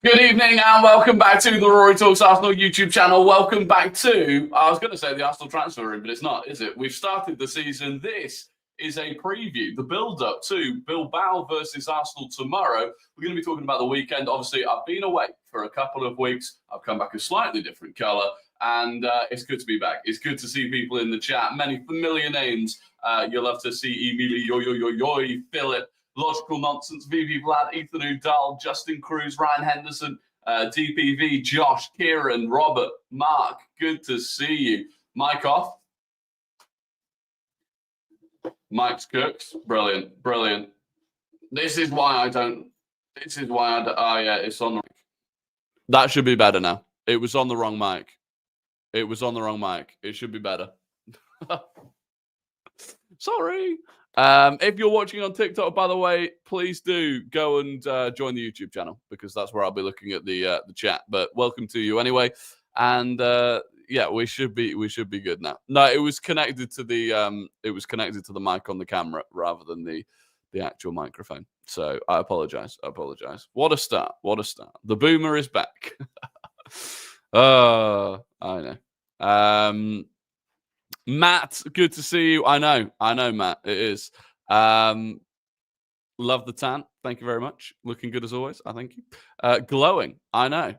Good evening and welcome back to the Rory Talks Arsenal YouTube channel. Welcome back to, I was going to say the Arsenal transfer room, but it's not, is it? We've started the season. This is a preview, the build-up to Bilbao versus Arsenal tomorrow. We're going to be talking about the weekend. Obviously, I've been away for a couple of weeks. I've come back a slightly different colour, and it's good to be back. It's good to see people in the chat. Many familiar names. You'll love to see Emilio, Philip, Logical Nonsense, VV Vlad, Ethan Udall, Justin Cruz, Ryan Henderson, DPV, Josh, Kieran, Robert, Mark. Good to see you. Mike off. Mike's cooks. Brilliant, brilliant. This is why I don't. Oh, yeah, it's on. That should be better now. It was on the wrong mic. It should be better. Sorry. If you're watching on TikTok, by the way, please do go and join the YouTube channel because that's where I'll be looking at the chat. But welcome to you anyway, and yeah, we should be good now. No, it was connected to the mic on the camera rather than the actual microphone. So I apologize. What a start! The boomer is back. I know. Matt, good to see you. I know, Matt. It is. Love the tan. Thank you very much. Looking good as always. I thank you. Glowing. I know.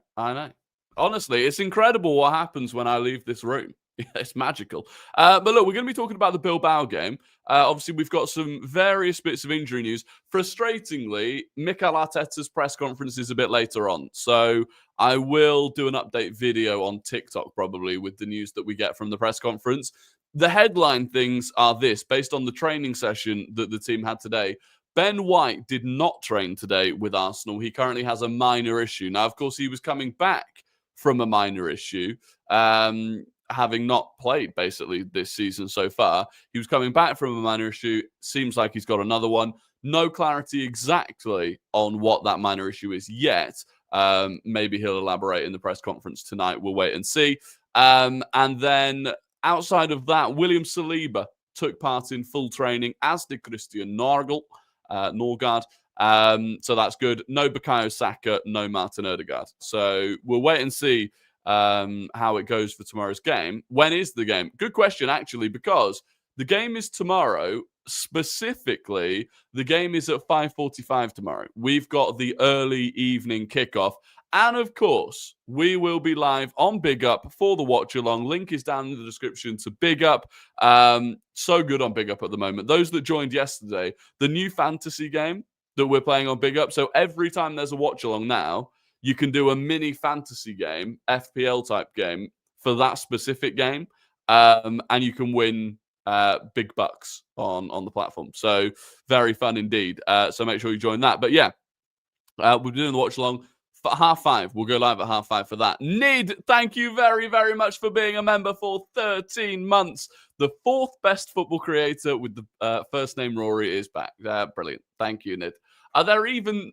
Honestly, it's incredible what happens when I leave this room. It's magical. But look, we're going to be talking about the Bilbao game. Obviously, we've got some various bits of injury news. Frustratingly, Mikel Arteta's press conference is a bit later on. So I will do an update video on TikTok probably with the news that we get from the press conference. The headline things are this, based on the training session that the team had today. Ben White did not train today with Arsenal. He currently has a minor issue. Now, of course, he was coming back from a minor issue, having not played basically this season so far. He was coming back from a minor issue. Seems like he's got another one. No clarity exactly on what that minor issue is yet. Maybe he'll elaborate in the press conference tonight. We'll wait and see. And then outside of that, William Saliba took part in full training, as did Christian Norgard. So that's good. No Bukayo Saka, no Martin Odegaard. So we'll wait and see how it goes for tomorrow's game. When is the game? Good question, actually, because the game is tomorrow. Specifically, the game is at 5:45 tomorrow. We've got the early evening kickoff. And of course, we will be live on Big Up for the watch along. Link is down in the description to Big Up. So good on Big Up at the moment. Those that joined yesterday, the new fantasy game that we're playing on Big Up. So every time there's a watch along now, you can do a mini fantasy game, FPL type game for that specific game. And you can win big bucks on the platform. So very fun indeed. So make sure you join that. But yeah, we're doing the watch along. For 5:30. We'll go live at 5:30 for that. Nid, thank you very, very much for being a member for 13 months. The fourth best football creator with the first name Rory is back. Brilliant. Thank you, Nid. Are there even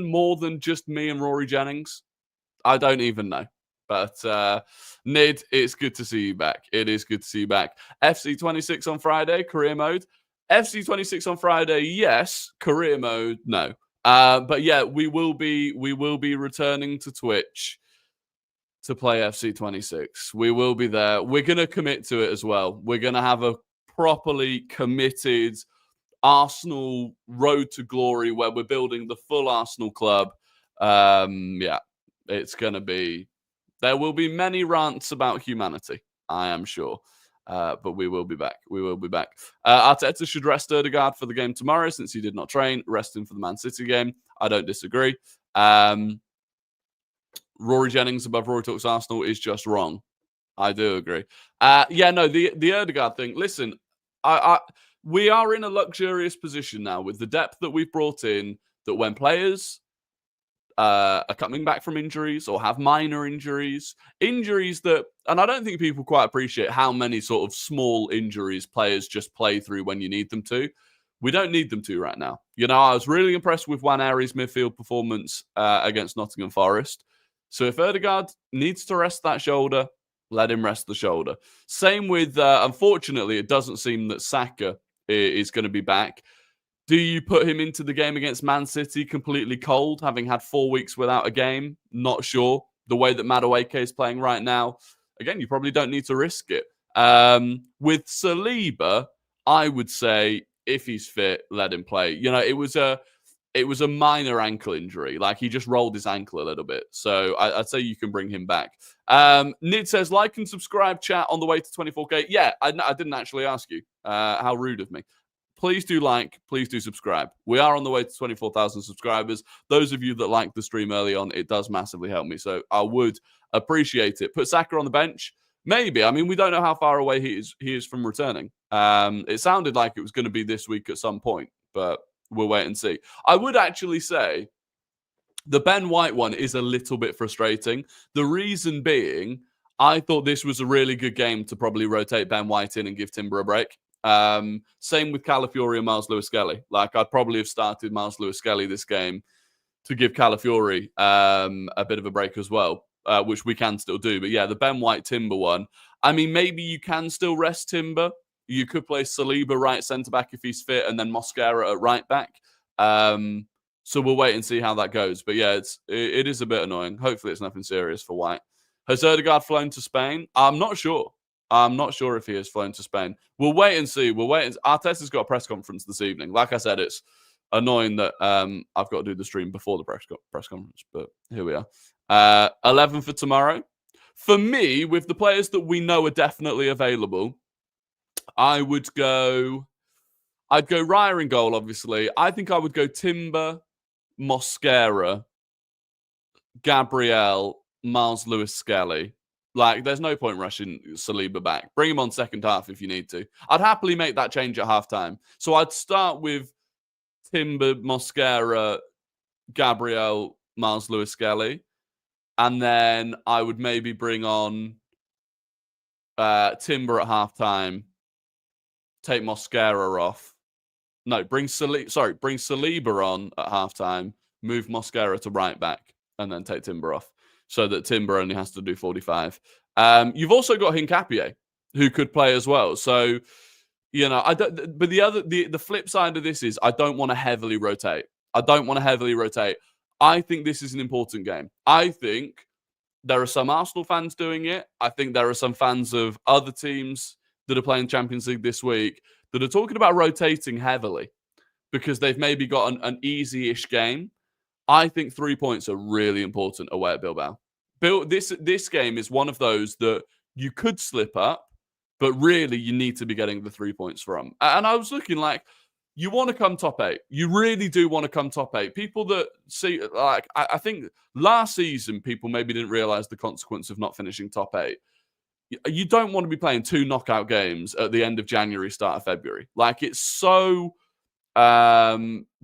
more than just me and Rory Jennings? I don't even know. But Nid, it's good to see you back. It is good to see you back. FC26 on Friday, career mode. FC26 on Friday, yes. Career mode, no. But yeah, we will be returning to Twitch to play FC26. We will be there. We're going to commit to it as well. We're going to have a properly committed Arsenal road to glory where we're building the full Arsenal club. Yeah, it's going to be... There will be many rants about humanity, I am sure. But we will be back. Arteta should rest Odegaard for the game tomorrow since he did not train. Rest him for the Man City game. I don't disagree. Rory Jennings above Rory Talks Arsenal is just wrong. I do agree. Yeah, no, the Odegaard thing. Listen, we are in a luxurious position now with the depth that we've brought in, that when players are coming back from injuries or have minor injuries that, and I don't think people quite appreciate how many sort of small injuries players just play through when you need them to. We don't need them to right now. You know, I was really impressed with Nwaneri's midfield performance against Nottingham Forest. So if Odegaard needs to rest that shoulder, let him rest the shoulder. Same with, unfortunately, it doesn't seem that Saka is going to be back. Do you put him into the game against Man City completely cold, having had 4 weeks without a game? Not sure. The way that Madueke is playing right now, again, you probably don't need to risk it. With Saliba, I would say if he's fit, let him play. It was a minor ankle injury. Like, he just rolled his ankle a little bit. So I'd say you can bring him back. Nid says, like and subscribe, chat, on the way to 24K. Yeah, I didn't actually ask you. How rude of me. Please do like, please do subscribe. We are on the way to 24,000 subscribers. Those of you that like the stream early on, it does massively help me. So I would appreciate it. Put Saka on the bench. Maybe. I mean, we don't know how far away he is from returning. It sounded like it was going to be this week at some point, but we'll wait and see. I would actually say the Ben White one is a little bit frustrating. The reason being, I thought this was a really good game to probably rotate Ben White in and give Timber a break. Same with Calafiori and Miles Lewis-Skelly. Like, I'd probably have started Miles Lewis-Skelly this game to give Calafiori a bit of a break as well, which we can still do. But yeah, the Ben White Timber one, I mean, maybe you can still rest Timber. You could play Saliba right centre-back if he's fit, and then Mosquera at right-back. So we'll wait and see how that goes. But yeah, it is a bit annoying. Hopefully it's nothing serious for White. Has Odegaard flown to Spain? I'm not sure. I'm not sure if he has flown to Spain. We'll wait and see. Arteta's got a press conference this evening. Like I said, it's annoying that I've got to do the stream before the press conference, but here we are. 11 for tomorrow. For me, with the players that we know are definitely available, I'd go Raya in goal, obviously. I think I would go Timber, Mosquera, Gabriel, Miles Lewis-Skelly. Like, there's no point rushing Saliba back. Bring him on second half if you need to. I'd happily make that change at halftime. So I'd start with Timber, Mosquera, Gabriel, Miles Lewis-Skelly. And then I would maybe bring on Timber at halftime. Take Mosquera off. No, bring Saliba on at halftime. Move Mosquera to right back. And then take Timber off, so that Timber only has to do 45. You've also got Hincapié, who could play as well. So, but the flip side of this is I don't want to heavily rotate. I think this is an important game. I think there are some Arsenal fans doing it. I think there are some fans of other teams that are playing Champions League this week that are talking about rotating heavily because they've maybe got an easy-ish game. I think 3 points are really important away at Bilbao. This game is one of those that you could slip up, but really you need to be getting the 3 points from. And I was looking like, you want to come top 8. You really do want to come top 8. People that see, like, I think last season, people maybe didn't realize the consequence of not finishing top 8. You don't want to be playing 2 knockout games at the end of January, start of February. Like, it's so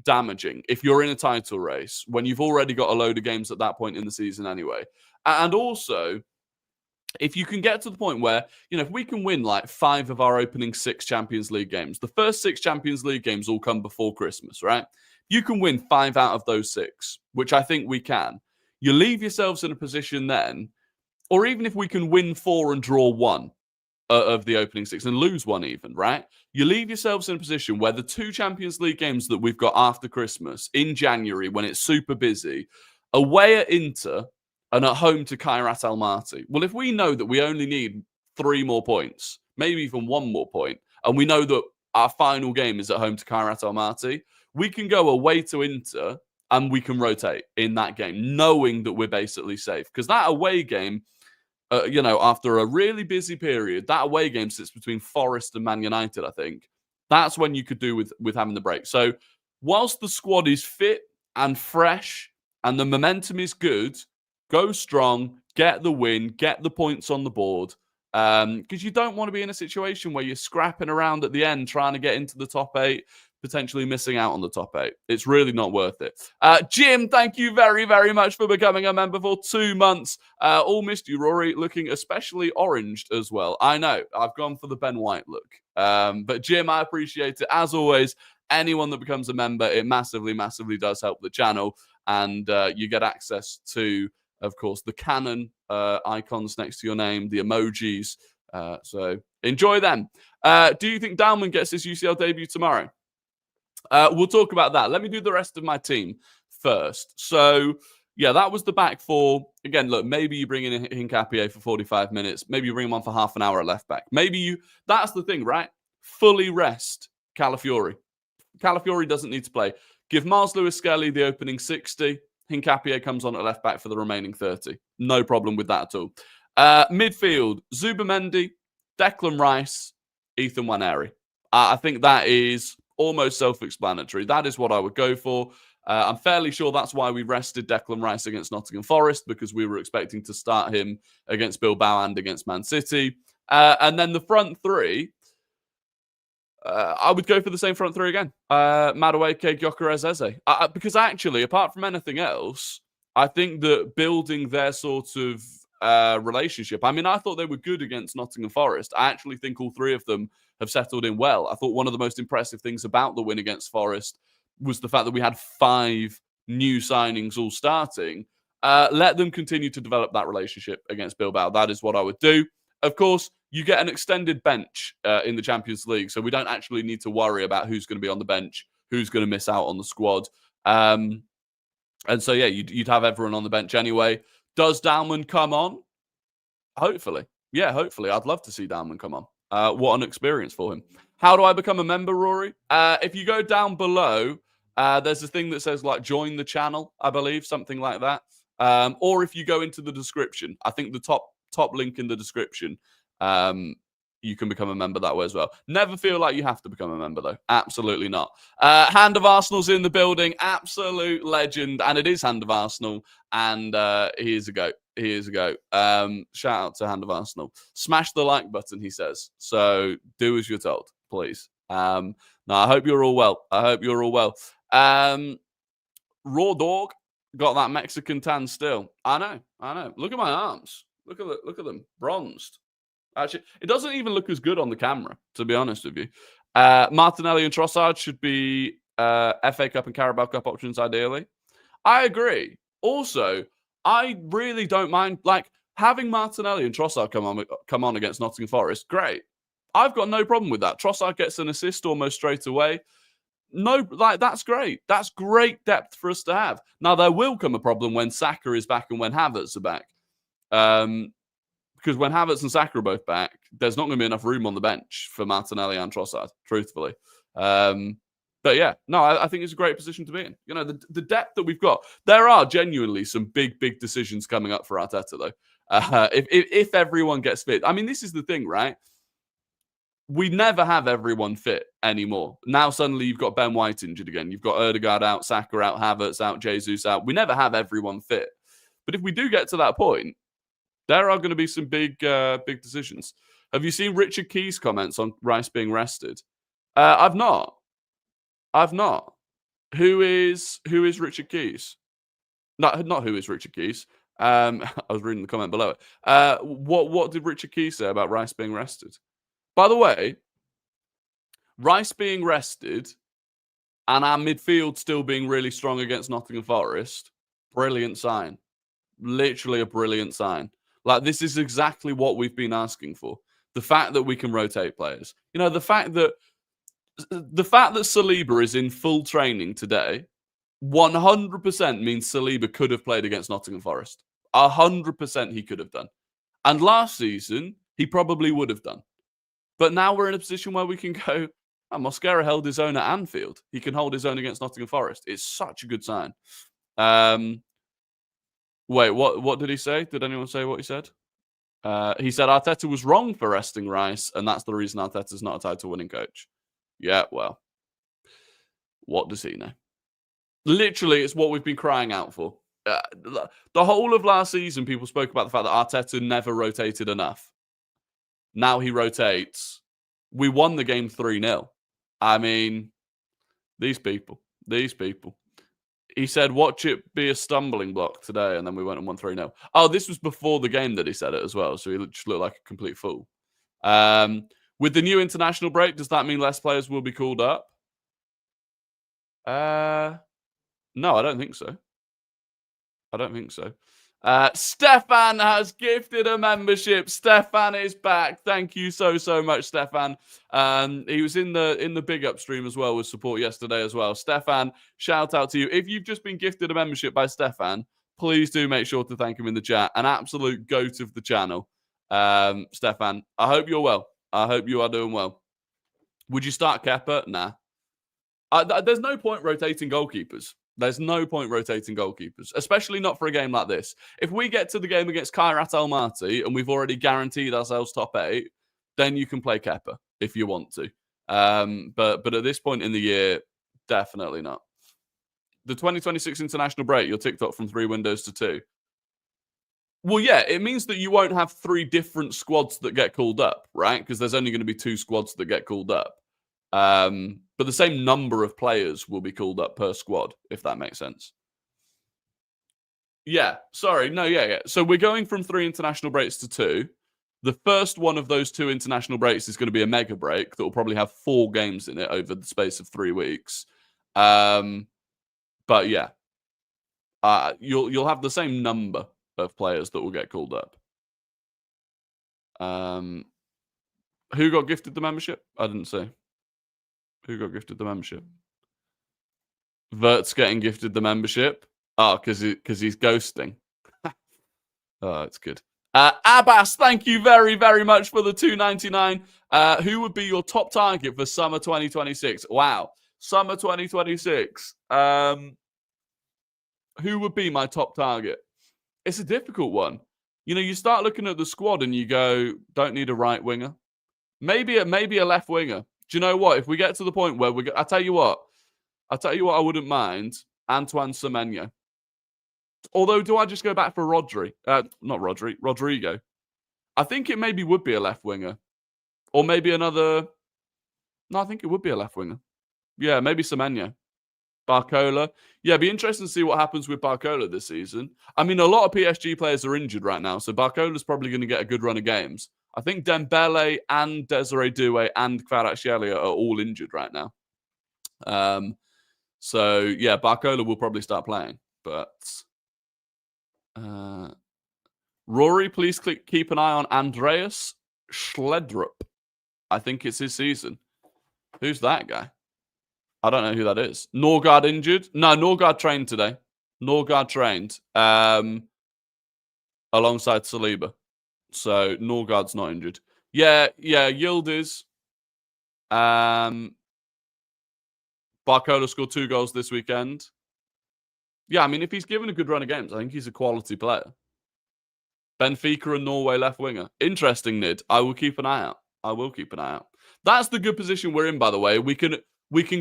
damaging if you're in a title race when you've already got a load of games at that point in the season anyway. And also, if you can get to the point where, if we can win like 5 of our opening 6 Champions League games, the first 6 Champions League games all come before Christmas, right? You can win 5 out of those 6, which I think we can. You leave yourselves in a position then, or even if we can win 4 and draw 1 of the opening 6 and lose 1 even, right? You leave yourselves in a position where the 2 Champions League games that we've got after Christmas in January, when it's super busy, away at Inter and at home to Kairat Almaty. Well, if we know that we only need 3 more points, maybe even 1 more point, and we know that our final game is at home to Kairat Almaty, we can go away to Inter and we can rotate in that game, knowing that we're basically safe. Because that away game, after a really busy period, that away game sits between Forest and Man United, I think. That's when you could do with having the break. So whilst the squad is fit and fresh and the momentum is good, go strong, get the win, get the points on the board. Because you don't want to be in a situation where you're scrapping around at the end trying to get into the top 8, potentially missing out on the top 8. It's really not worth it. Jim, thank you very, very much for becoming a member for 2 months. All missed you, Rory, looking especially oranged as well. I know, I've gone for the Ben White look. But Jim, I appreciate it. As always, anyone that becomes a member, it massively, massively does help the channel. And you get access to, of course, the canon icons next to your name, the emojis. So enjoy them. Do you think Dalman gets his UCL debut tomorrow? We'll talk about that. Let me do the rest of my team first. So, yeah, that was the back four. Again, look, maybe you bring in Hincapié for 45 minutes. Maybe you bring him on for half an hour at left back. That's the thing, right? Fully rest Calafiori. Calafiori doesn't need to play. Give Mars Lewis Skelly the opening 60. Hincapié comes on at left back for the remaining 30. No problem with that at all. Midfield, Zubamendi, Declan Rice, Ethan Nwaneri. I think that is almost self-explanatory. That is what I would go for. I'm fairly sure that's why we rested Declan Rice against Nottingham Forest, because we were expecting to start him against Bilbao and against Man City. And then the front three, I would go for the same front three again. Madueke, Gyökeres, Eze. Because actually, apart from anything else, I think that building their sort of relationship, I mean, I thought they were good against Nottingham Forest. I actually think all three of them have settled in well. I thought one of the most impressive things about the win against Forest was the fact that we had 5 new signings all starting. Let them continue to develop that relationship against Bilbao. That is what I would do. Of course, you get an extended bench in the Champions League, so we don't actually need to worry about who's going to be on the bench, who's going to miss out on the squad. And so, yeah, you'd have everyone on the bench anyway. Does Dalman come on? Hopefully. Yeah, hopefully. I'd love to see Dalman come on. What an experience for him. How do I become a member, Rory? If you go down below, there's a thing that says, like, join the channel, I believe, something like that. Or if you go into the description, I think the top link in the description, you can become a member that way as well. Never feel like you have to become a member, though. Absolutely not. Hand of Arsenal's in the building. Absolute legend. And it is Hand of Arsenal. And he is a goat. He is a goat. Shout out to Hand of Arsenal. Smash the like button, he says. So do as you're told, please. No, I hope you're all well. I hope you're all well. Raw Dog got that Mexican tan still. I know. Look at my arms. Look at them. Bronzed. Actually, it doesn't even look as good on the camera, to be honest with you. Martinelli and Trossard should be FA Cup and Carabao Cup options, ideally. I agree. Also, I really don't mind, like, having Martinelli and Trossard come on against Nottingham Forest. Great. I've got no problem with that. Trossard gets an assist almost straight away. No, like, that's great. That's great depth for us to have. Now, there will come a problem when Saka is back and when Havertz are back. Because when Havertz and Saka are both back, there's not going to be enough room on the bench for Martinelli and Trossard, truthfully. But yeah, no, I think it's a great position to be in. You know, the depth that we've got. There are genuinely some big decisions coming up for Arteta, though. If everyone gets fit. I mean, this is the thing, right? We never have everyone fit anymore. Now suddenly you've got Ben White injured again. You've got Ødegaard out, Saka out, Havertz out, Jesus out. We never have everyone fit. But if we do get to that point, there are going to be some big decisions. Have you seen Richard Key's comments on Rice being rested? I've not. Who is Richard Keys? Not who is Richard Keys. I was reading the comment below it. What did Richard Key say about Rice being rested? By the way, Rice being rested and our midfield still being really strong against Nottingham Forest, brilliant sign. Literally a brilliant sign. Like, this is exactly what we've been asking for. The fact that we can rotate players. You know, the fact that Saliba is in full training today 100% means Saliba could have played against Nottingham Forest. 100% he could have done. And last season, he probably would have done. But now we're in a position where we can go, oh, Mosquera held his own at Anfield. He can hold his own against Nottingham Forest. It's such a good sign. Wait, what did he say? Did anyone say what he said? He said Arteta was wrong for resting Rice, and that's the reason Arteta's not a title-winning coach. Yeah, well, what does he know? Literally, it's what we've been crying out for. The whole of last season, people spoke about the fact that Arteta never rotated enough. Now he rotates. We won the game 3-0. I mean, these people. He said, watch it be a stumbling block today, and then we went and won 3-0. Oh, this was before the game that he said it as well, so he just looked like a complete fool. With the new international break, does that mean less players will be called up? No, I don't think so. Stefan has gifted a membership. Stefan is back. Thank you so much, Stefan. He was in the big up stream as well with support yesterday as well. Stefan, shout out to you. If you've just been gifted a membership by Stefan, please do make sure to thank him in the chat. An absolute goat of the channel. Stefan, I hope you're well. I hope you are doing well. Would you start Kepa? Nah. There's no point rotating goalkeepers. There's no point rotating goalkeepers, especially not for a game like this. If we get to the game against Kairat Almaty and we've already guaranteed ourselves top 8, then you can play Kepa if you want to. But at this point in the year, definitely not. The 2026 international break, you're ticked up from 3 windows to 2. Well, yeah, it means that you won't have 3 different squads that get called up, right? Because there's only going to be 2 squads that get called up. But the same number of players will be called up per squad, if that makes sense. Yeah, sorry. No, yeah. So we're going from 3 international breaks to 2. The first one of those 2 international breaks is going to be a mega break that will probably have 4 games in it over the space of 3 weeks. But yeah, you'll have the same number of players that will get called up. Who got gifted the membership? I didn't say. Who got gifted the membership? Vert's getting gifted the membership. Oh, because he's ghosting. Oh, it's good. Abbas, thank you very, very much for the $2.99. Who would be your top target for summer 2026? Wow. Summer 2026. Who would be my top target? It's a difficult one. You know, you start looking at the squad and you go, don't need a right winger. Maybe a left winger. Do you know what? If we get to the point where I tell you what I wouldn't mind. Antoine Semenyo. Although, do I just go back for Rodrigo? I think it maybe would be a left winger. Or maybe another... No, I think it would be a left winger. Yeah, maybe Semenyo. Barcola. Yeah, it'd be interesting to see what happens with Barcola this season. I mean, a lot of PSG players are injured right now, so Barcola's probably going to get a good run of games. I think Dembele and Desiree Doué and Kvaratskhelia are all injured right now. So, yeah, Barcola will probably start playing. But Rory, please keep an eye on Andreas Schledrup. I think it's his season. Who's that guy? I don't know who that is. Norgard injured? No, Norgard trained today. Norgard trained alongside Saliba. So Norgard's not injured. Yeah, Yildiz. Barcola scored 2 goals this weekend. Yeah, I mean, if he's given a good run of games, I think he's a quality player. Benfica and Norway left winger. Interesting, Nid. I will keep an eye out. That's the good position we're in, by the way. We can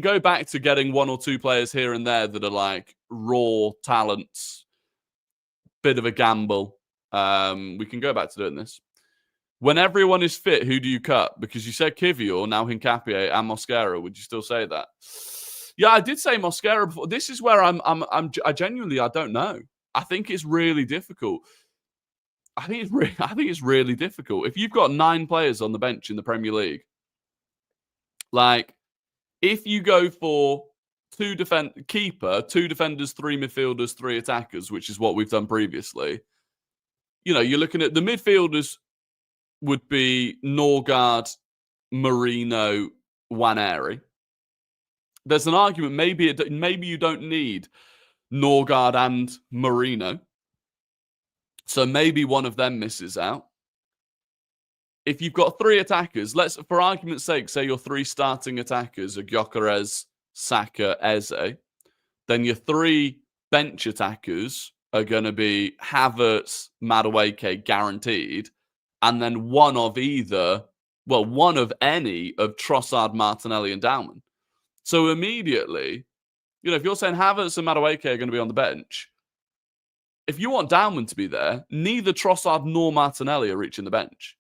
go back to getting 1 or 2 players here and there that are like raw talents. Bit of a gamble. We can go back to doing this. When everyone is fit, who do you cut? Because you said Kivior, now Hincapié and Mosquera. Would you still say that? Yeah, I did say Mosquera before. This is where I genuinely, I don't know. I think it's really difficult. I think it's really difficult. If you've got 9 players on the bench in the Premier League, like if you go for 2 keeper, 2 defenders, 3 midfielders, 3 attackers, which is what we've done previously, you know, you're looking at the midfielders would be Norgard, Marino, Waneri. There's an argument maybe you don't need Norgard and Marino. So maybe one of them misses out. If you've got 3 attackers, let's, for argument's sake, say your 3 starting attackers are Gyökeres, Saka, Eze, then your 3 bench attackers are going to be Havertz, Madueke, guaranteed, and then one of any of Trossard, Martinelli, and Dalman. So immediately, you know, if you're saying Havertz and Madueke are going to be on the bench, if you want Dalman to be there, neither Trossard nor Martinelli are reaching the bench.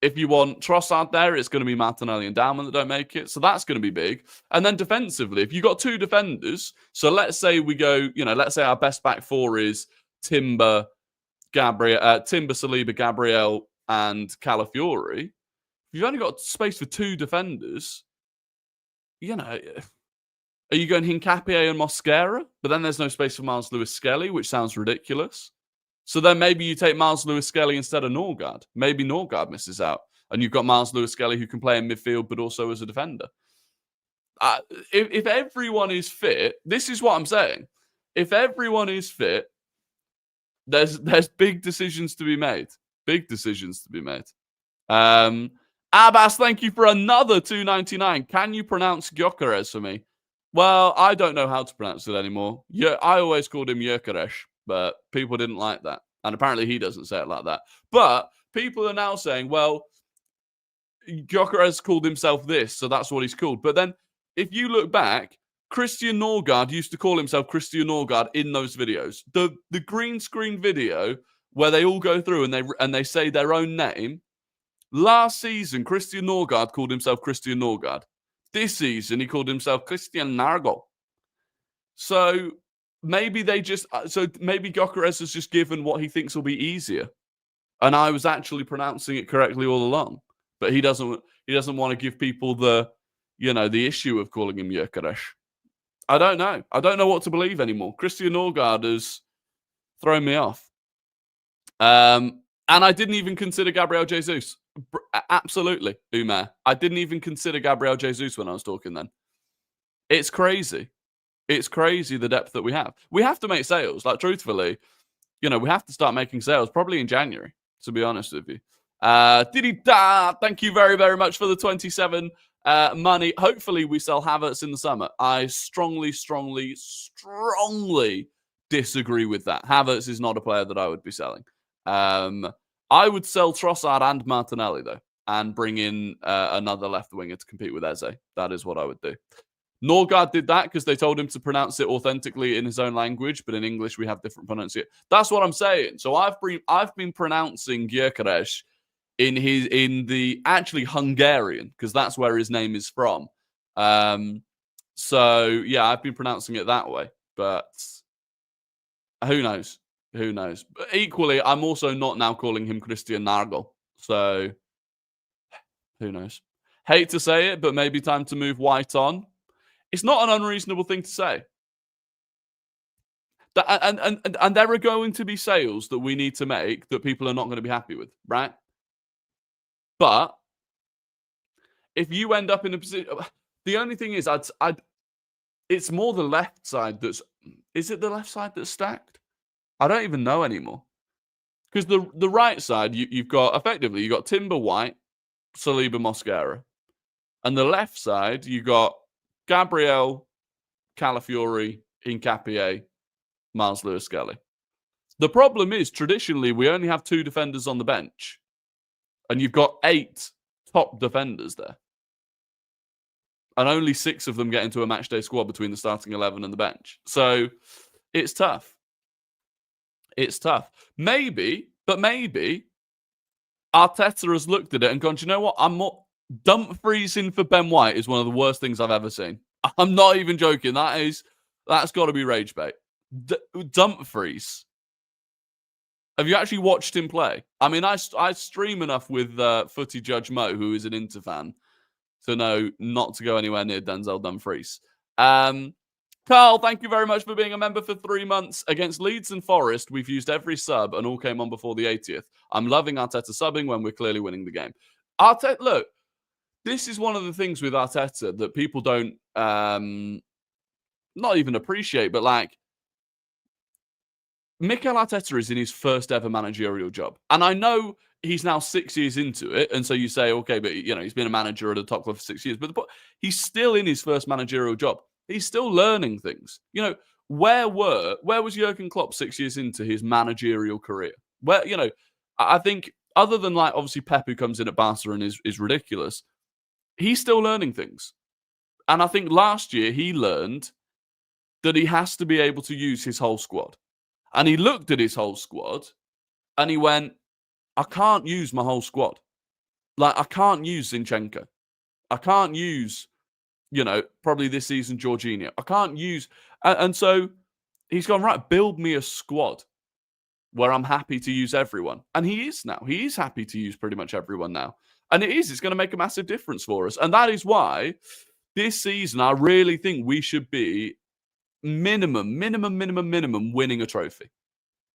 If you want Trossard there, it's going to be Martinelli and Dalman that don't make it. So that's going to be big. And then defensively, if you've got 2 defenders, so let's say we go, you know, let's say our best back 4 is Timber, Saliba, Gabriel, and Calafiori. If you've only got space for 2 defenders, you know, are you going Hincapié and Mosquera? But then there's no space for Miles Lewis Skelly, which sounds ridiculous. So then maybe you take Miles Lewis-Skelly instead of Norgard. Maybe Norgard misses out. And you've got Miles Lewis-Skelly who can play in midfield, but also as a defender. If everyone is fit, this is what I'm saying. If everyone is fit, there's big decisions to be made. Big decisions to be made. Abbas, thank you for another $2.99. Can you pronounce Gyökeres for me? Well, I don't know how to pronounce it anymore. Yeah, I always called him Gyökeres, but people didn't like that. And apparently he doesn't say it like that. But people are now saying, well, Gyökeres called himself this, so that's what he's called. But then if you look back, Christian Norgard used to call himself Christian Norgard in those videos. The green screen video where they all go through and they say their own name. Last season, Christian Norgard called himself Christian Norgard. This season, he called himself Christian Nargol. So maybe maybe Gyökeres has just given what he thinks will be easier, and I was actually pronouncing it correctly all along. But he doesn't want to give people the issue of calling him Gyökeres. I don't know. I don't know what to believe anymore. Christian Norgard has thrown me off. And I didn't even consider Gabriel Jesus. Absolutely, Umair. I didn't even consider Gabriel Jesus when I was talking then. It's crazy. It's crazy the depth that we have. We have to make sales. Like, truthfully, we have to start making sales probably in January, to be honest with you. Thank you very, very much for the 27 money. Hopefully we sell Havertz in the summer. I strongly, strongly, strongly disagree with that. Havertz is not a player that I would be selling. I would sell Trossard and Martinelli, though, and bring in another left winger to compete with Eze. That is what I would do. Norgard did that because they told him to pronounce it authentically in his own language, but in English we have different pronunciation. That's what I'm saying. So I've been pronouncing Gyökeres in the actually Hungarian, because that's where his name is from. So yeah, I've been pronouncing it that way, but who knows? Who knows? But equally, I'm also not now calling him Christian Nargol. So who knows? Hate to say it, but maybe time to move White on. It's not an unreasonable thing to say. And there are going to be sales that we need to make that people are not going to be happy with, right? But if you end up in a position, the only thing is, it's more the left side that's. Is it the left side that's stacked? I don't even know anymore. Because the right side, you've got Timber, White, Saliba, Mosquera. And the left side, you got Gabriel, Calafiori, Hincapié, Miles Lewis-Skelly. The problem is, traditionally, we only have 2 defenders on the bench. And you've got 8 top defenders there. And only 6 of them get into a matchday squad between the starting 11 and the bench. So it's tough. It's tough. Maybe Arteta has looked at it and gone, do you know what? Dumfries in for Ben White is one of the worst things I've ever seen. I'm not even joking. That's got to be rage bait. Dumfries. Have you actually watched him play? I mean, I stream enough with Footy Judge Mo, who is an Inter fan, to know not to go anywhere near Denzel Dumfries. Carl, thank you very much for being a member for 3 months. Against Leeds and Forest, we've used every sub and all came on before the 80th. I'm loving Arteta subbing when we're clearly winning the game. Arteta, look, this is one of the things with Arteta that people don't not even appreciate, but like, Mikel Arteta is in his first ever managerial job. And I know he's now 6 years into it. And so you say, okay, but he's been a manager at a top club for 6 years. But he's still in his first managerial job. He's still learning things. Where was Jurgen Klopp 6 years into his managerial career? Where, I think other than like obviously Pep, who comes in at Barca and is ridiculous, he's still learning things. And I think last year he learned that he has to be able to use his whole squad. And he looked at his whole squad and he went, I can't use my whole squad. Like, I can't use Zinchenko. I can't use, probably this season, Jorginho. I can't use. And so he's gone, right, build me a squad where I'm happy to use everyone. And he is now. He is happy to use pretty much everyone now. And it's going to make a massive difference for us. And that is why this season, I really think we should be minimum winning a trophy.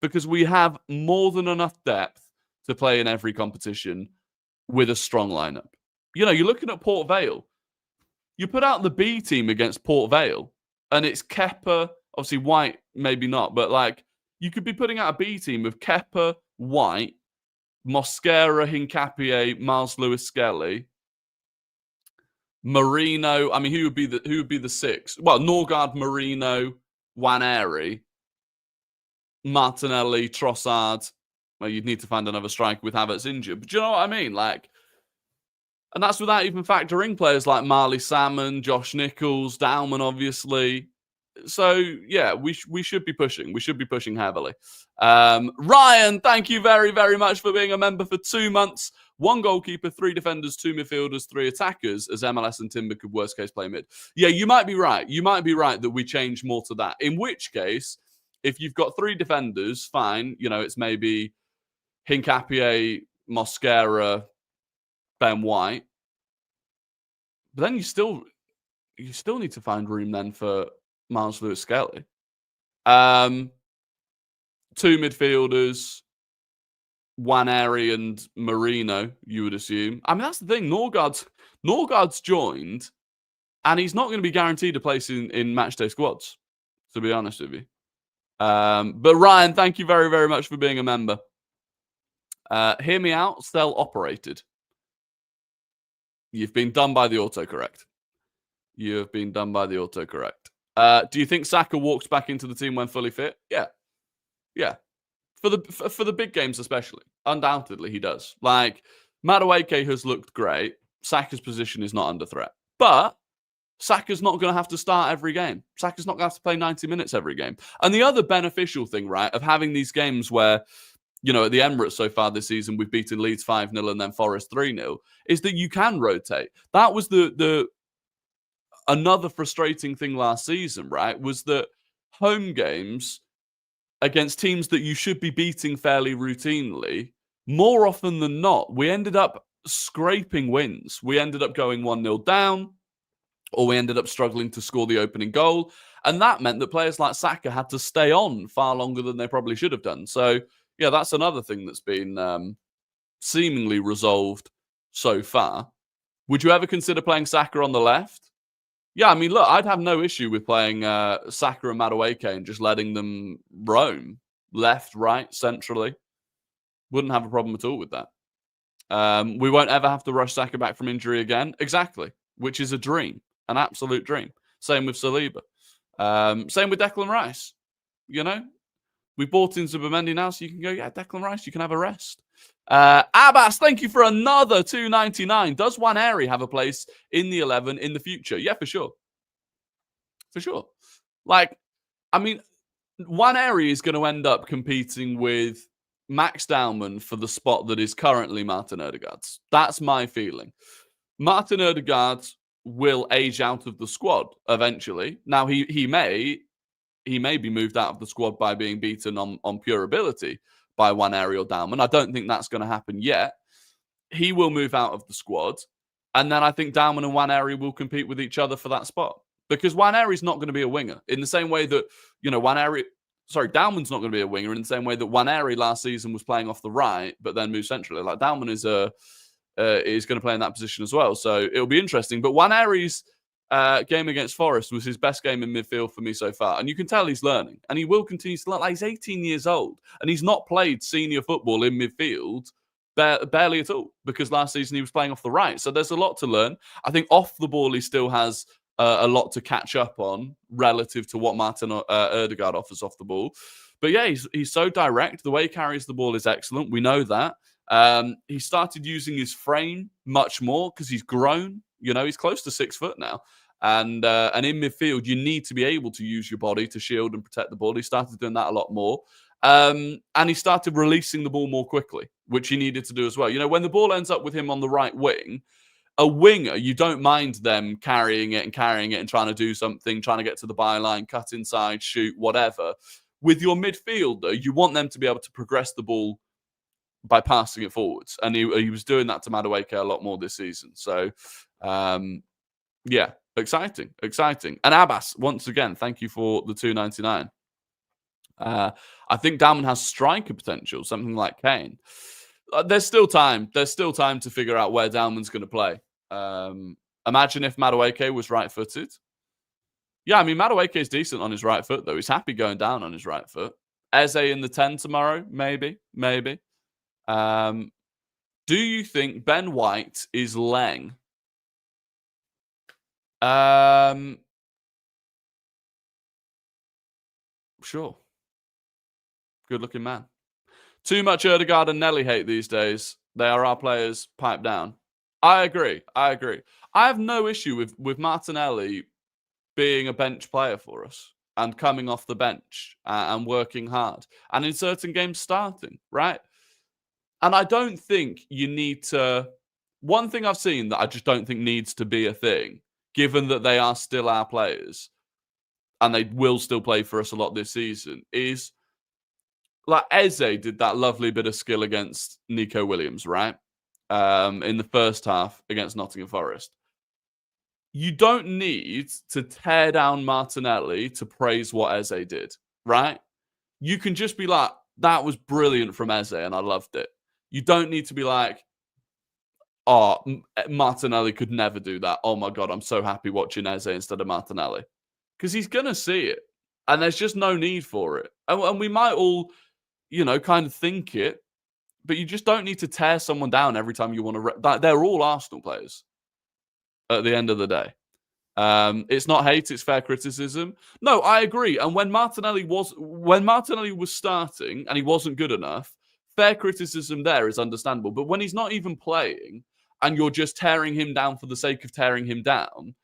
because we have more than enough depth to play in every competition with a strong lineup. You know, you're looking at Port Vale. You put out the B team against Port Vale, and it's Kepa, obviously White, maybe not, but like you could be putting out a B team of Kepa, White, Mosquera, Hincapié, Miles Lewis Skelly, Marino. I mean, who would be the six? Well, Norgard, Marino, Waneri, Martinelli, Trossard. Well, you'd need to find another striker with Havertz injured. But do you know what I mean? Like, and that's without even factoring players like Marley Salmon, Josh Nichols, Dowman, obviously. So, yeah, we should be pushing. We should be pushing heavily. Ryan, thank you very, very much for being a member for 2 months. 1 goalkeeper, 3 defenders, 2 midfielders, 3 attackers, as MLS and Timber could worst case play mid. Yeah, you might be right. You might be right that we change more to that. In which case, if you've got 3 defenders, fine. You know, it's maybe Hincapié, Mosquera, Ben White. But then you still need to find room then for Miles Lewis Skelly. 2 midfielders, Waneri and Marino, you would assume. I mean, that's the thing. Norgard's joined, and he's not going to be guaranteed a place in matchday squads, to be honest with you. But Ryan, thank you very, very much for being a member. Hear me out. Cell operated. You've been done by the autocorrect. You have been done by the autocorrect. Do you think Saka walks back into the team when fully fit? Yeah. Yeah. For the big games especially. Undoubtedly he does. Like, Madueke has looked great. Saka's position is not under threat. But Saka's not going to have to start every game. Saka's not going to have to play 90 minutes every game. And the other beneficial thing, right, of having these games where, you know, at the Emirates so far this season, we've beaten Leeds 5-0 and then Forest 3-0, is that you can rotate. That was the another frustrating thing last season, right, was that home games against teams that you should be beating fairly routinely, more often than not, we ended up scraping wins. We ended up going 1-0 down, or we ended up struggling to score the opening goal. And that meant that players like Saka had to stay on far longer than they probably should have done. So, yeah, that's another thing that's been seemingly resolved so far. Would you ever consider playing Saka on the left? Yeah, I mean, look, I'd have no issue with playing Saka and Madueke and just letting them roam left, right, centrally. Wouldn't have a problem at all with that. We won't ever have to rush Saka back from injury again. Exactly, which is a dream, an absolute dream. Same with Saliba. Same with Declan Rice. You know, we bought in Zubimendi now, so you can go, yeah, Declan Rice, you can have a rest. Abbas, thank you for another $2.99. Does Waneri have a place in the 11 in the future? Yeah, for sure. For sure. Like, I mean, Waneri is going to end up competing with Max Dowman for the spot that is currently Martin Odegaard's. That's my feeling. Martin Odegaard will age out of the squad eventually. Now, he may be moved out of the squad by being beaten on pure ability by Waneri or Dowman. I don't think that's going to happen yet. He will move out of the squad. And then I think Dowman and Waneri will compete with each other for that spot. Because Waneri's not going to be a winger. In the same way that, you know, Dowman's not going to be a winger in the same way that Waneri last season was playing off the right, but then moved centrally. Like, Dowman is going to play in that position as well. So it'll be interesting. But Waneri's game against Forest was his best game in midfield for me so far. And you can tell he's learning. And he will continue to learn. Like, he's 18 years old. And he's not played senior football in midfield barely at all. Because last season he was playing off the right. So there's a lot to learn. I think off the ball he still has a lot to catch up on relative to what Martin Odegaard offers off the ball. But yeah, he's so direct. The way he carries the ball is excellent. We know that. He started using his frame much more because he's grown. You know, he's close to 6 foot now. And in midfield, you need to be able to use your body to shield and protect the ball. He started doing that a lot more. And he started releasing the ball more quickly, which he needed to do as well. You know, when the ball ends up with him on the right wing, a winger, you don't mind them carrying it and trying to do something, trying to get to the byline, cut inside, shoot, whatever. With your midfielder, you want them to be able to progress the ball by passing it forwards. And he was doing that to Madueke a lot more this season. So, yeah, exciting. And Abbas, once again, thank you for the $2.99. I think Dalman has striker potential, something like Kane. There's still time. There's still time to figure out where Dalman's going to play. Imagine if Madueke was right-footed. Yeah, I mean, Madueke is decent on his right foot, though. He's happy going down on his right foot. Eze in the 10 tomorrow? Maybe. Do you think Ben White is Leng? Sure. Good-looking man. Too much Ødegaard and Nelly hate these days. They are our players. Pipe down. I agree. I have no issue with Martinelli being a bench player for us and coming off the bench and working hard and in certain games starting, right? And I don't think you need to... One thing I've seen that I just don't think needs to be a thing, given that they are still our players and they will still play for us a lot this season, is like Eze did that lovely bit of skill against Nico Williams, right? In the first half against Nottingham Forest. You don't need to tear down Martinelli to praise what Eze did, right? You can just be like, that was brilliant from Eze and I loved it. You don't need to be like, oh, Martinelli could never do that. Oh my God, I'm so happy watching Eze instead of Martinelli. Because he's going to see it. And there's just no need for it. And we might all, kind of think it, but you just don't need to tear someone down every time you want to... They're all Arsenal players at the end of the day. It's not hate, it's fair criticism. No, I agree. And when Martinelli was starting and he wasn't good enough, fair criticism there is understandable. But when he's not even playing and you're just tearing him down for the sake of tearing him down,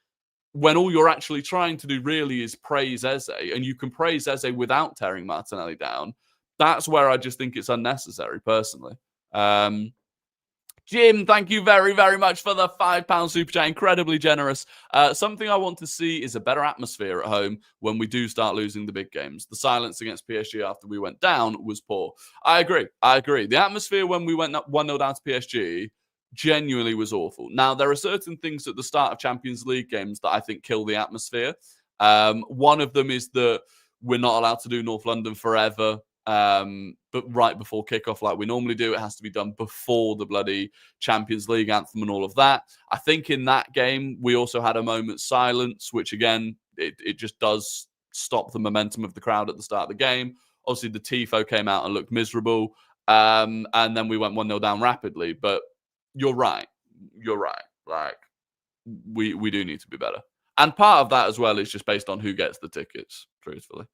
when all you're actually trying to do really is praise Eze, and you can praise Eze without tearing Martinelli down, that's where I just think it's unnecessary, personally. Jim, thank you very, very much for the £5 super chat. Incredibly generous. Something I want to see is a better atmosphere at home when we do start losing the big games. The silence against PSG after we went down was poor. I agree. The atmosphere when we went 1-0 down to PSG genuinely was awful. Now, there are certain things at the start of Champions League games that I think kill the atmosphere. One of them is that we're not allowed to do North London forever. But right before kickoff, like we normally do, it has to be done before the bloody Champions League anthem and all of that. I think in that game, we also had a moment's silence, which again, it just does stop the momentum of the crowd at the start of the game. Obviously, the Tifo came out and looked miserable. And then we went 1-0 down rapidly. But you're right. Like, we do need to be better. And part of that as well is just based on who gets the tickets, truthfully.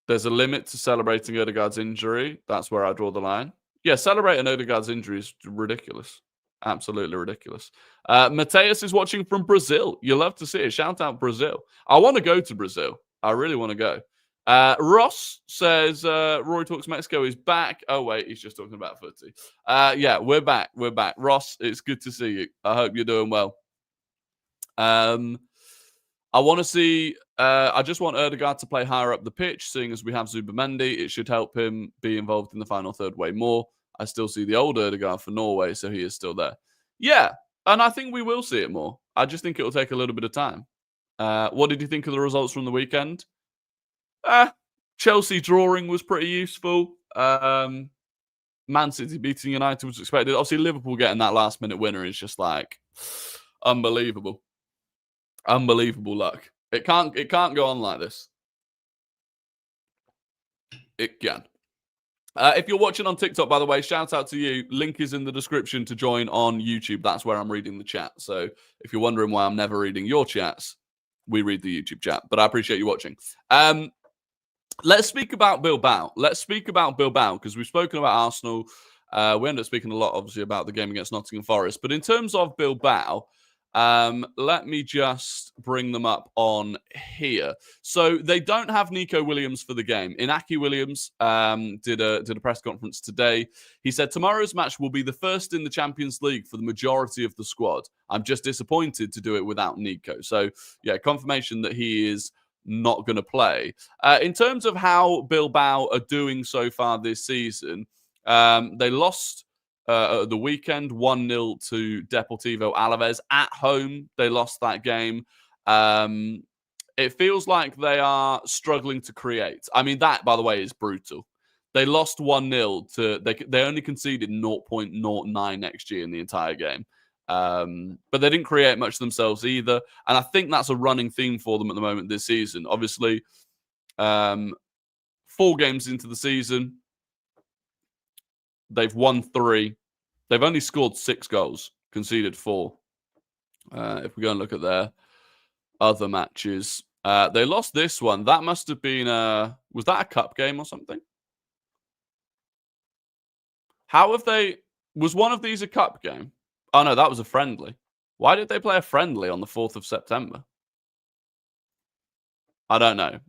There's a limit to celebrating Ødegaard's injury. That's where I draw the line. Yeah, celebrating Ødegaard's injury is ridiculous. Absolutely ridiculous. Mateus is watching from Brazil. You love to see it. Shout out Brazil. I want to go to Brazil. I really want to go. Ross says Rory Talks Mexico is back. Oh, wait, he's just talking about footy. Yeah, we're back. Ross, it's good to see you. I hope you're doing well. I want to see... I just want Ødegaard to play higher up the pitch, seeing as we have Zubimendi. It should help him be involved in the final third way more. I still see the old Ødegaard for Norway, so he is still there. Yeah, and I think we will see it more. I just think it will take a little bit of time. What did you think of the results from the weekend? Chelsea drawing was pretty useful. Man City beating United was expected. Obviously, Liverpool getting that last-minute winner is just like unbelievable. Unbelievable luck. It can't go on like this. It can. If you're watching on TikTok, by the way, shout out to you. Link is in the description to join on YouTube. That's where I'm reading the chat. So if you're wondering why I'm never reading your chats, we read the YouTube chat. But I appreciate you watching. Let's speak about Bilbao. Because we've spoken about Arsenal. We ended up speaking a lot, obviously, about the game against Nottingham Forest. But in terms of Bilbao, let me just bring them up on here. So they don't have Nico Williams for the game. Inaki Williams did a press conference today. He said, tomorrow's match will be the first in the Champions League for the majority of the squad. I'm just disappointed to do it without Nico. So, yeah, confirmation that he is not going to play. In terms of how Bilbao are doing so far this season, they lost the weekend 1-0 to Deportivo Alaves at home. They lost that game. It feels like they are struggling to create. I mean, that, by the way, is brutal. They lost 1-0 to they only conceded 0.09 XG in the entire game. But they didn't create much themselves either. And I think that's a running theme for them at the moment this season. Obviously, 4 games into the season, they've won 3. They've only scored 6 goals, conceded 4. If we go and look at their other matches, they lost this one. That must have been was that a cup game or something? How have they? Was one of these a cup game? Oh no, that was a friendly. Why did they play a friendly on the 4th of September? I don't know.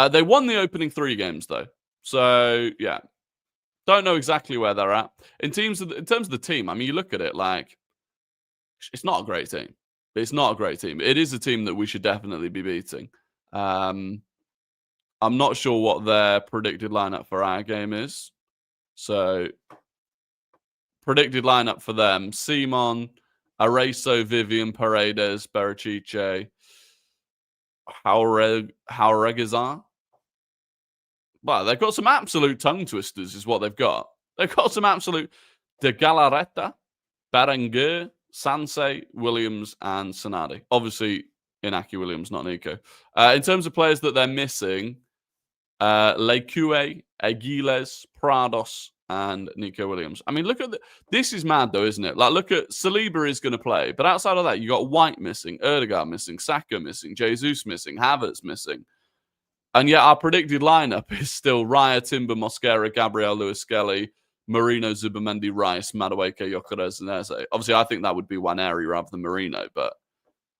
They won the opening 3 games though, so yeah, don't know exactly where they're at in terms of the team. I mean, you look at it like it's not a great team. It's not a great team. It is a team that we should definitely be beating. I'm not sure what their predicted lineup for our game is. So, predicted lineup for them: Simon, Areso, Vivian, Paredes, Berachiche, Jauregizar. Well, they've got some absolute tongue twisters, is what they've got. They've got some absolute De Galarreta, Berenguer, Sansei, Williams, and Sanadi. Obviously, Inaki Williams, not Nico. In terms of players that they're missing, Leque, Aguiles, Prados, and Nico Williams. I mean, look at this is mad though, isn't it? Like, look at Saliba is going to play, but outside of that, you got White missing, Erdegaard missing, Saka missing, Jesus missing, Havertz missing, and yet our predicted lineup is still Raya, Timber, Mosquera, Gabriel, Lewis Skelly, Marino, Zubamendi, Rice, Madueke, Gyökeres, and Eze. Obviously, I think that would be Waneri rather than Marino, but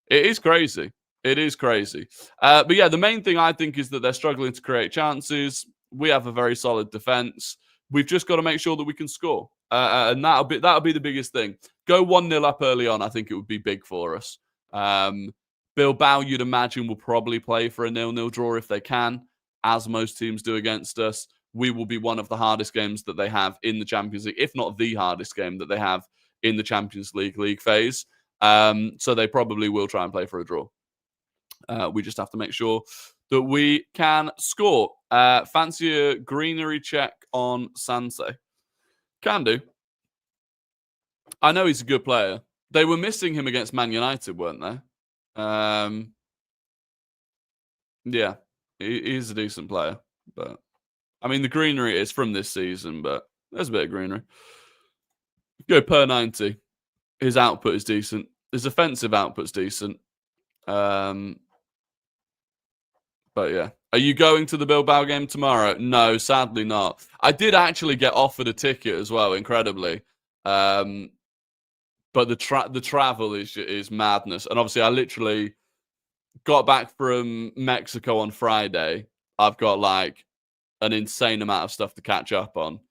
it is crazy. It is crazy. But yeah, the main thing I think is that they're struggling to create chances. We have a very solid defense. We've just got to make sure that we can score. And that'll be the biggest thing. Go 1-0 up early on. I think it would be big for us. Bilbao, you'd imagine, will probably play for a 0-0 draw if they can, as most teams do against us. We will be one of the hardest games that they have in the Champions League, if not the hardest game that they have in the Champions League phase. So they probably will try and play for a draw. We just have to make sure that we can score. Fancy a greenery check on Sanse? Can do. I know he's a good player. They were missing him against Man United, weren't they? Yeah, he's a decent player. But I mean, the greenery is from this season, but there's a bit of greenery. Go per 90. His output is decent. His offensive output's decent. But yeah. Are you going to the Bilbao game tomorrow? No, sadly not. I did actually get offered a ticket as well, incredibly. But the travel is madness. And obviously, I literally got back from Mexico on Friday. I've got like an insane amount of stuff to catch up on.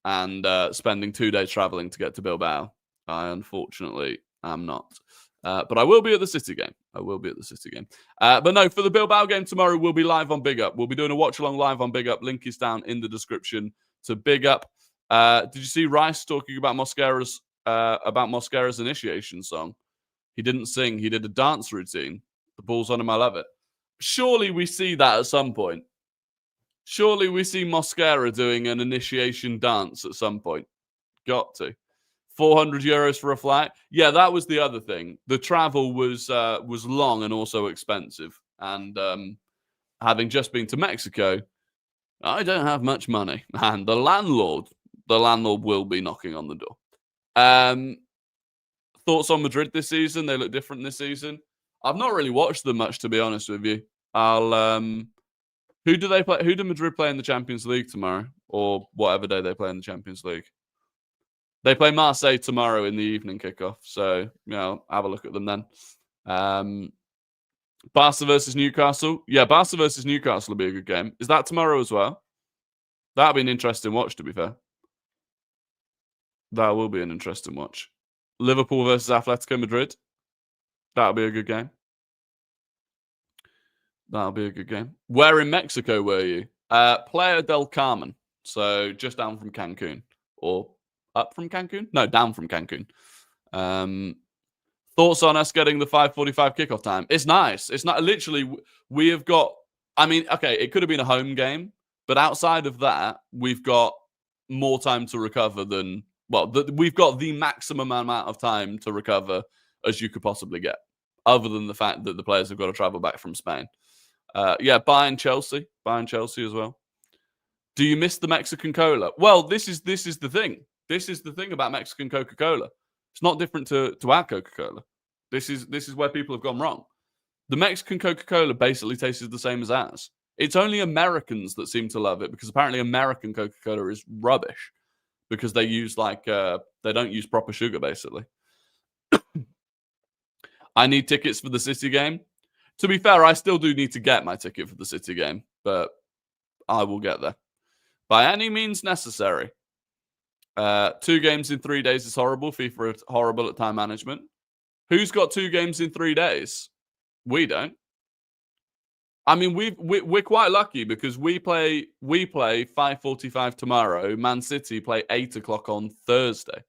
And spending 2 days traveling to get to Bilbao. I unfortunately am not. But I will be at the City game. But no, for the Bilbao game tomorrow, we'll be live on Big Up. We'll be doing a watch-along live on Big Up. Link is down in the description to Big Up. Did you see Rice talking about Mosquera's initiation song? He didn't sing. He did a dance routine. The ball's on him. I love it. Surely we see that at some point. Surely we see Mosquera doing an initiation dance at some point. Got to. 400 euros for a flight. Yeah, that was the other thing. The travel was long and also expensive. And having just been to Mexico, I don't have much money. And the landlord will be knocking on the door. Thoughts on Madrid this season? They look different this season. I've not really watched them much, to be honest with you. Who do they play? Who do Madrid play in the Champions League tomorrow, or whatever day they play in the Champions League? They play Marseille tomorrow in the evening kickoff, so have a look at them then. Barca versus Newcastle. Yeah, Barca versus Newcastle will be a good game. Is that tomorrow as well? That'll be an interesting watch, to be fair. That will be an interesting watch. Liverpool versus Atletico Madrid. That'll be a good game. Where in Mexico were you? Playa del Carmen. So just down from Cancun. Or up from Cancun? No, down from Cancun. Thoughts on us getting the 5:45 kickoff time? It's nice. It's not literally. We have got. I mean, okay, it could have been a home game, but outside of that, we've got more time to recover than we've got the maximum amount of time to recover as you could possibly get, other than the fact that the players have got to travel back from Spain. Yeah, buying Chelsea as well. Do you miss the Mexican cola? Well, this is the thing. This is the thing about Mexican Coca-Cola. It's not different to our Coca-Cola. This is where people have gone wrong. The Mexican Coca-Cola basically tastes the same as ours. It's only Americans that seem to love it because apparently American Coca-Cola is rubbish because they use they don't use proper sugar basically. I need tickets for the City game. To be fair, I still do need to get my ticket for the City game, but I will get there by any means necessary. 2 games in 3 days is horrible. FIFA is horrible at time management. Who's got 2 games in 3 days? We don't. I mean, we're quite lucky because we play 5:45 tomorrow. Man City play 8 o'clock on Thursday.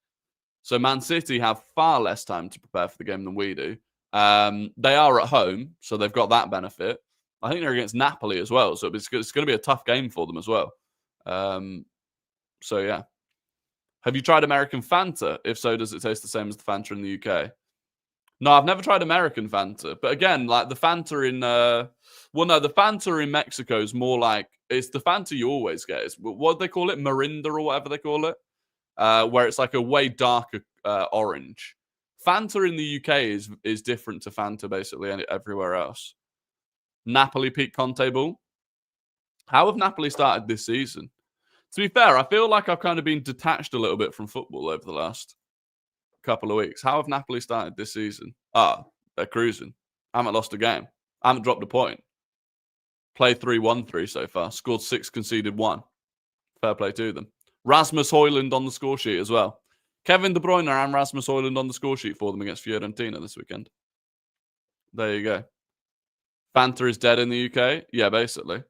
So Man City have far less time to prepare for the game than we do. They are at home, so they've got that benefit. I think they're against Napoli as well, so it's going to be a tough game for them as well. So yeah. Have you tried American Fanta? If so, does it taste the same as the Fanta in the UK? No, I've never tried American Fanta. But again, like the Fanta in... the Fanta in Mexico is more like... It's the Fanta you always get. It's, what do they call it? Mirinda or whatever they call it. Where it's like a way darker orange. Fanta in the UK is different to Fanta basically everywhere else. Napoli peak Conte ball. How have Napoli started this season? To be fair, I feel like I've kind of been detached a little bit from football over the last couple of weeks. How have Napoli started this season? They're cruising. I haven't lost a game. I haven't dropped a point. Played 3-1-3 so far. Scored 6, conceded 1. Fair play to them. Rasmus Højlund on the score sheet as well. Kevin De Bruyne and Rasmus Højlund on the score sheet for them against Fiorentina this weekend. There you go. Fanta is dead in the UK? Yeah, basically.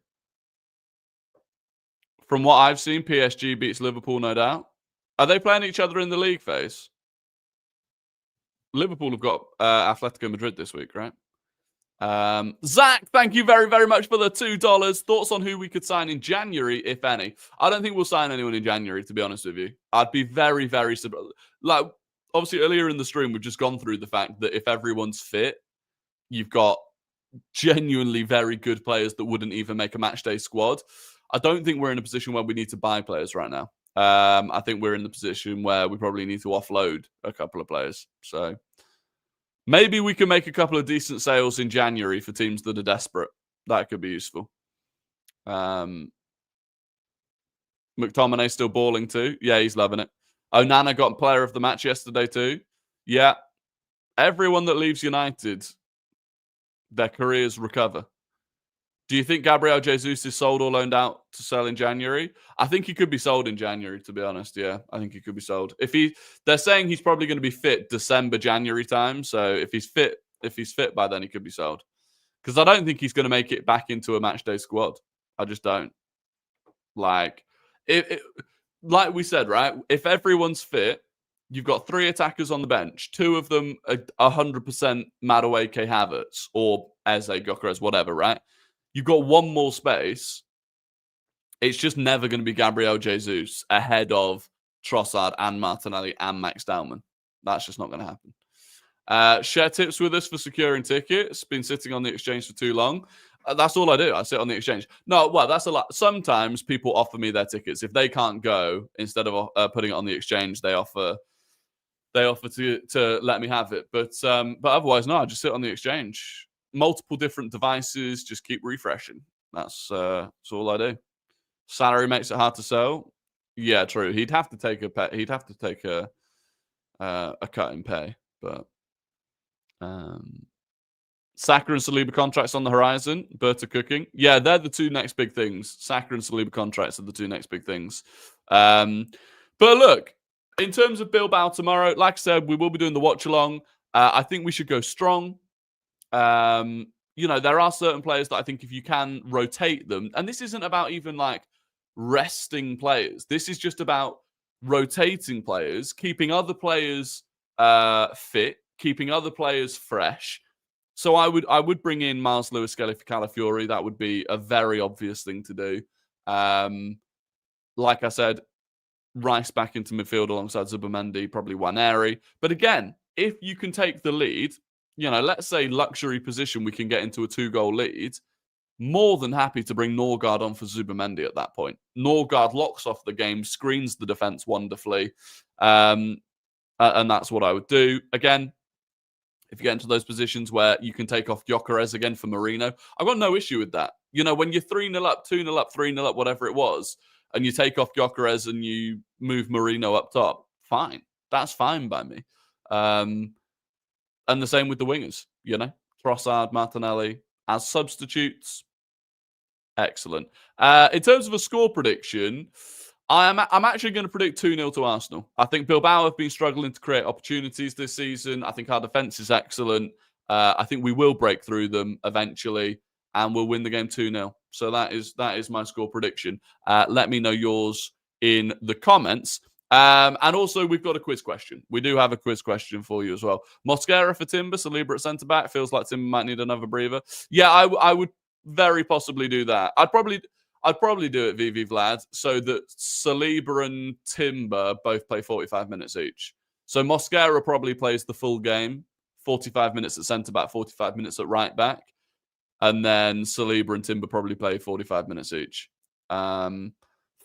From what I've seen, PSG beats Liverpool, no doubt. Are they playing each other in the league phase? Liverpool have got Atletico Madrid this week, right? Zach, thank you very, very much for the $2. Thoughts on who we could sign in January, if any? I don't think we'll sign anyone in January, to be honest with you. I'd be very, very surprised. Like, obviously, earlier in the stream, we've just gone through the fact that if everyone's fit, you've got genuinely very good players that wouldn't even make a matchday squad. I don't think we're in a position where we need to buy players right now. I think we're in the position where we probably need to offload a couple of players. So maybe we can make a couple of decent sales in January for teams that are desperate. That could be useful. McTominay still balling too. Yeah, he's loving it. Onana got player of the match yesterday too. Yeah. Everyone that leaves United, their careers recover. Do you think Gabriel Jesus is sold or loaned out to sell in January? I think he could be sold in January, to be honest. Yeah, I think he could be sold. They're saying he's probably going to be fit December, January time. So if he's fit by then, he could be sold. Because I don't think he's going to make it back into a matchday squad. I just don't. Like we said, right? If everyone's fit, you've got 3 attackers on the bench. 2 of them are 100% Madueke Havertz or Eze, Gyökeres, whatever, right? You've got 1 more space. It's just never going to be Gabriel Jesus ahead of Trossard and Martinelli and Max Dowman. That's just not going to happen. Share tips with us for securing tickets. Been sitting on the exchange for too long. That's all I do. I sit on the exchange. No, well, that's a lot. Sometimes people offer me their tickets. If they can't go, instead of putting it on the exchange, they offer to let me have it. But otherwise, no, I just sit on the exchange. Multiple different devices, just keep refreshing. That's all I do. Salary makes it hard to sell. Yeah, true. He'd have to take a cut in pay, but Saka and Saliba contracts on the horizon. Berta cooking. Yeah, they're the 2 next big things. Saka and Saliba contracts are the 2 next big things. But look, in terms of Bilbao tomorrow, like I said, we will be doing the watch along. I think we should go strong. There are certain players that I think if you can rotate them, and this isn't about even like resting players. This is just about rotating players, keeping other players fit, keeping other players fresh. So I would bring in Miles Lewis Skelly for Calafiori. That would be a very obvious thing to do. Like I said, Rice back into midfield alongside Zubimendi, probably Waneri. But again, if you can take the lead, let's say luxury position, we can get into a 2-goal lead. More than happy to bring Norgard on for Zubimendi at that point. Norgard locks off the game, screens the defense wonderfully. And that's what I would do. Again, if you get into those positions where you can take off Gyökeres again for Marino, I've got no issue with that. When you're 3-0 up, 2-0 up, 3-0 up, whatever it was, and you take off Gyökeres and you move Marino up top, fine. That's fine by me. And the same with the wingers, Trossard, Martinelli as substitutes. Excellent. In terms of a score prediction, I'm actually going to predict 2-0 to Arsenal. I think Bilbao have been struggling to create opportunities this season. I think our defence is excellent. I think we will break through them eventually, and we'll win the game 2-0. So that is my score prediction. Let me know yours in the comments. And also, we've got a quiz question. We do have a quiz question for you as well. Mosquera for Timber, Saliba at centre-back. Feels like Timber might need another breather. Yeah, I would very possibly do that. I'd probably do it, VV Vlad, so that Saliba and Timber both play 45 minutes each. So Mosquera probably plays the full game, 45 minutes at centre-back, 45 minutes at right-back. And then Saliba and Timber probably play 45 minutes each. 3-0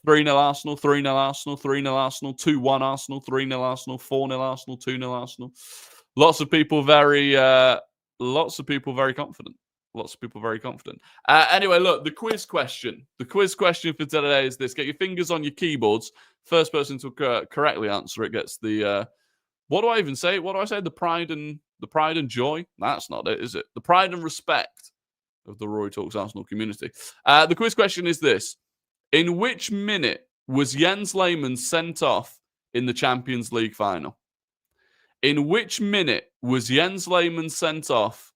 Arsenal, 3-0 Arsenal, 3-0 Arsenal, 2-1 Arsenal, 3-0 Arsenal, 4-0 Arsenal, 2-0 Arsenal. Lots of people very confident. Lots of people very confident. Anyway, look, the quiz question. The quiz question for today is this. Get your fingers on your keyboards. First person to correctly answer it gets the... what do I even say? What do I say? The pride and joy? That's not it, is it? The pride and respect of the Rory Talks Arsenal community. The quiz question is this. In which minute was Jens Lehmann sent off in the Champions League final? In which minute was Jens Lehmann sent off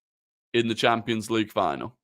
in the Champions League final?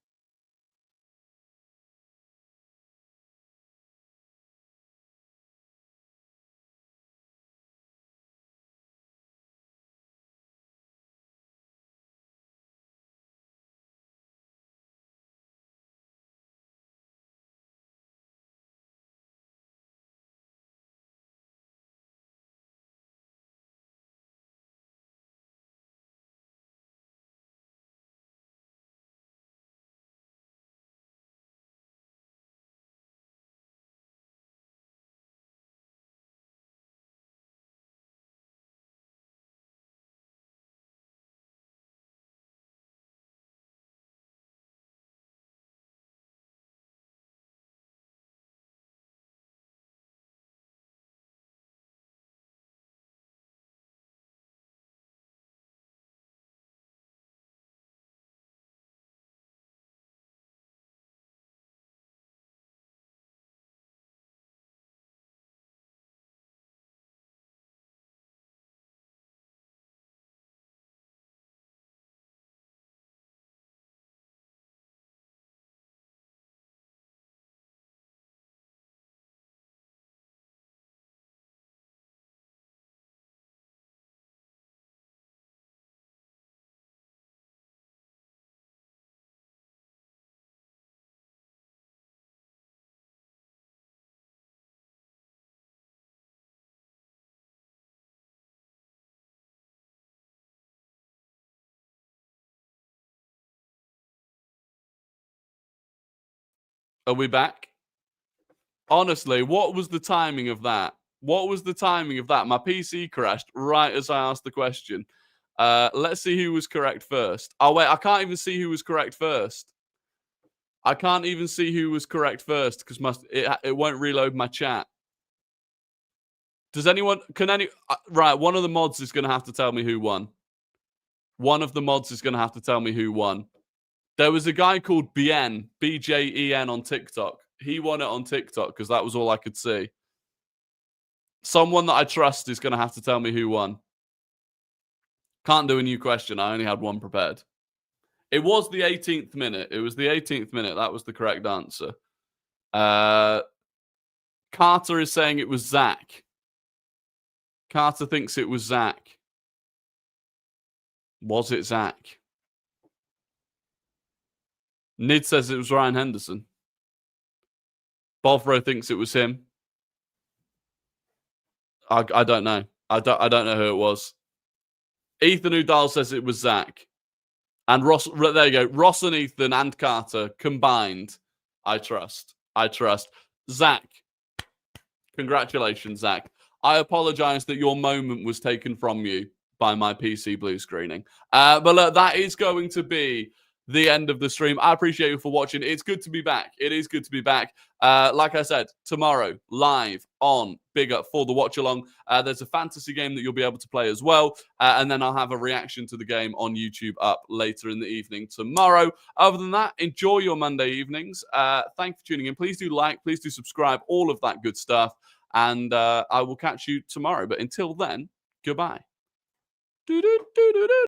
Are we back? Honestly, what was the timing of that? What was the timing of that? My PC crashed right as I asked the question. Let's see who was correct first. Oh, wait, I can't even see who was correct first. I can't even see who was correct first because it won't reload my chat. Does anyone... Right, one of the mods is going to have to tell me who won. One of the mods is going to have to tell me who won. There was a guy called Bien, BJEN on TikTok. He won it on TikTok because that was all I could see. Someone that I trust is going to have to tell me who won. Can't do a new question. I only had one prepared. It was the 18th minute. It was the 18th minute. That was the correct answer. Carter is saying it was Zach. Carter thinks it was Zach. Was it Zach? Nid says it was Ryan Henderson. Bothro thinks it was him. I don't know. I don't know who it was. Ethan Udall says it was Zach. And Ross, there you go. Ross and Ethan and Carter combined. I trust. Zach, congratulations, Zach. I apologize that your moment was taken from you by my PC blue screening. But look, that is going to be the end of the stream. I appreciate you for watching. It's good to be back. It is good to be back. Like I said, tomorrow, live on Big Up for the watch along. There's a fantasy game that you'll be able to play as well. And then I'll have a reaction to the game on YouTube up later in the evening tomorrow. Other than that, enjoy your Monday evenings. Thanks for tuning in. Please do like, please do subscribe, all of that good stuff. And I will catch you tomorrow. But until then, goodbye.